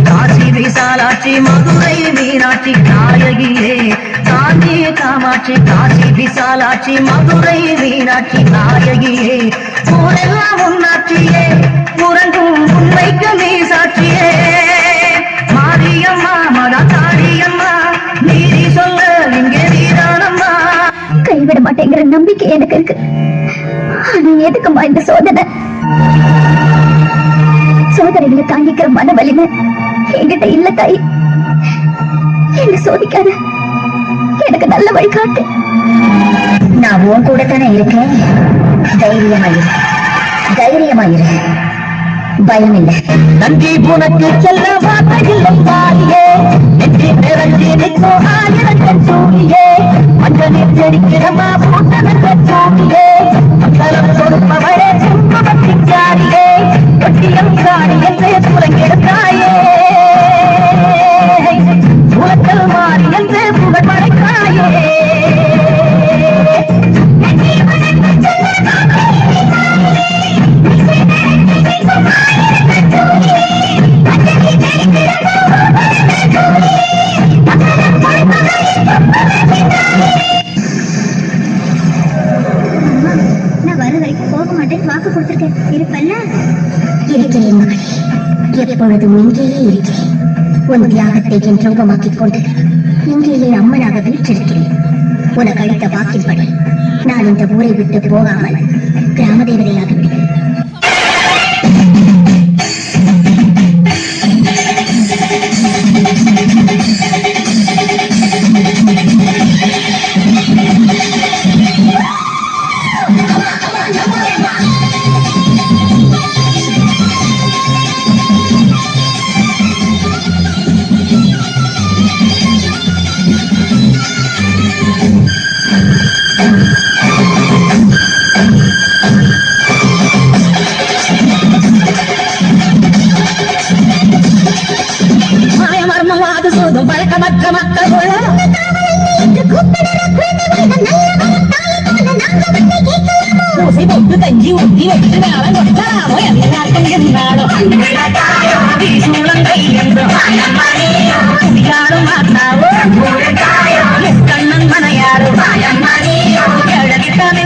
காசி விசாலாட்சி மதுரை மீனாட்சி நாயகியே காஞ்சி காமாட்சி காசி விசாலாட்சி மதுரை மீனாட்சி நாயகியே ஊரெல்லாம் உன்னாட்சியே உறங்கும் உண்மைக்கு நீ சாட்சியே மாரியம்மா மதா காளியம்மா நீதி சொல்ல இங்கே நீதானம்மா. கைவிட மாட்டேங்கிற நம்பிக்கை எனக்கு இருக்கு. ஆனா எதுக்குமா இந்த சோதனை? சோதனைகளை தாங்கிக்கிற மன வலிமை என்கிட்ட இல்ல தாய். என்ன சோதிக்காத, எனக்கு நல்ல வழிகாட்டு. நான் உன் கூட தானே இருக்கேன். தைரியமாயிரு, தைரியமாயிரு, பயம் இல்லை. நன்றி புனக்கு செல்ல வார்த்தையில்லை தாயே, நெற்றி நிறைஞ்சி நிற்கும் ஆயிரங்கள் சூரியே, மஞ்சளில் செடிக்கிறமா போட்ட நல்ல சூரியே, மக்களும் கொடுப்பவளே சும்பவத்திச்சாரியே, கொட்டியம் காணி என்று புலங்கெடுத்தாயே, புலக்கல் மாறி என்று புகழ் மறைத்தாயே. நான் வர வரைக்கும் போக மாட்டேன் வாக்கு கொடுத்திருக்கேன். இருப்பல்ல? இருக்கிறேன் மகளே, எப்பொழுதும் இங்கேயே இருக்கிறேன். உன் தியாகத்தை என் ரூபமாக்கிக் கொண்டு இங்கேயே அம்மனாக வீற்றிருக்கிறேன். உனக்கு அளித்த வாக்கின்படி நான் இந்த ஊரை விட்டு போகாமல் கிராம தேவதையாக விடுவேன். பழக்கமற்ற மக்கள் ஊசி பொட்டு கஞ்சி ஊட்டி வெட்டு மேளம் கொட்டாமோ எல்லாருக்கும் இருந்தாலும் சூழங்கை என்றும் மாத்தாவோ கண்ணன் மனையாரும் எழுதிட்டான்